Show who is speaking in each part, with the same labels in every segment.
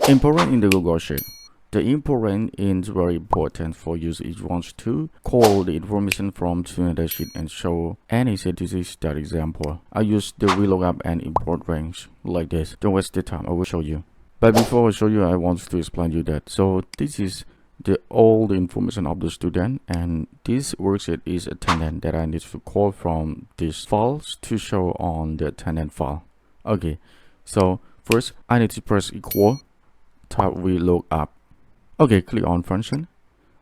Speaker 1: Import range in the Google Sheet. The import range is very important for user if you want to call the information from to another sheet and show any statistics. That example, I use the VLOOKUP and import range like this. Don't waste the time, I will show you. But before I show you, I want to explain you that. So this is all the information of the student, and this worksheet is attendance that I need to call from these files to show on the attendance file. Okay, so first I need to press equal, type VLOOKUP. Okay, click on function.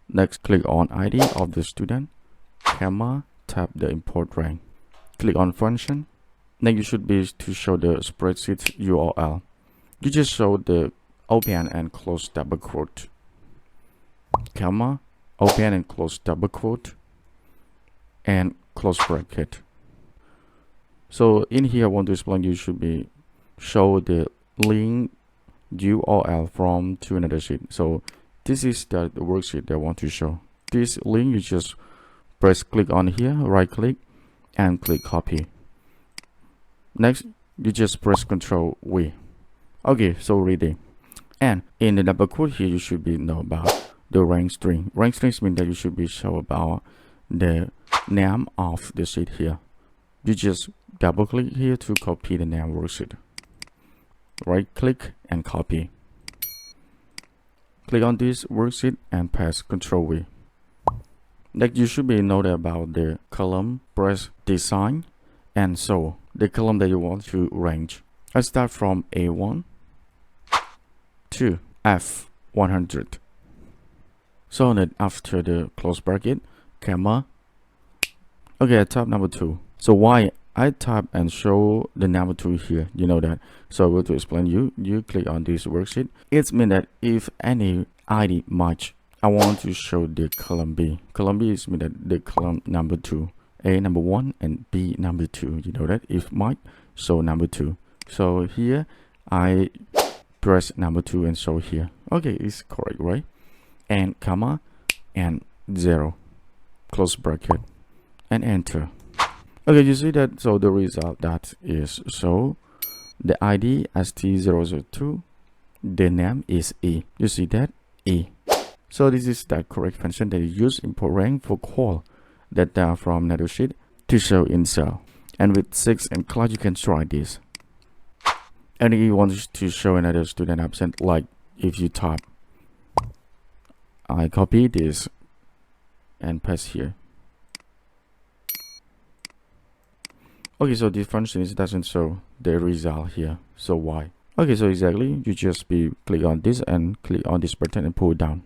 Speaker 1: Next, click on ID of the student, comma, tap the import range. Click on function. Next, you should be to show the spreadsheet URL. You just show the open and close double quote, comma, open and close double quote, and close bracket. So in here, I want to explain you should be show the link URL from to another sheet. So this is the worksheet that I want to show. This link, you just press click on here, right click, and click copy. Next, you just press Ctrl V. Okay, so reading. And in the double quote here, you should be know about the rank string. Rank strings mean that you should be show about the name of the sheet here. You just double click here to copy the name worksheet. Right click and copy. Click on this worksheet and press Ctrl V. Next, you should be noted about the column. Press design and show the column that you want to range. I start from A1 to F100. So that after the close bracket, comma. Okay, I type number 2. So why I type and show the number 2 here, you know that. So I will to explain you click on this worksheet. It means that if any ID match, I want to show the column B. Column B is mean that the column number 2, A number 1 and B number 2, you know that. If match, show number 2. So here I press number 2 and show here. Okay, it's correct, right? And comma and 0, close bracket, and enter. Okay, you see that. So the result that is so the ID ST002, the name is E. You see that? E. So this is the correct function that you use import range for call data from another sheet to show in cell. And with 6 and class, you can try this. And if you want to show another student absent, like if you type, I copy this and paste here. Okay, so this function doesn't show the result here. So why? Okay, so exactly, you just click on this and click on this button and pull down.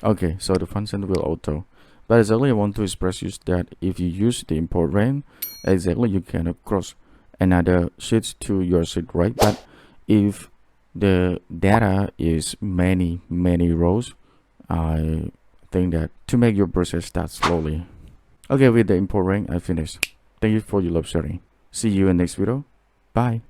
Speaker 1: Okay, so the function will auto. But exactly, I want to express you that if you use the import range, exactly you can cross another sheet to your sheet, right? But if the data is many rows, I think that to make your process start slowly. Okay, with the import range, I finished. Thank you for your love sharing. See you in next video. Bye.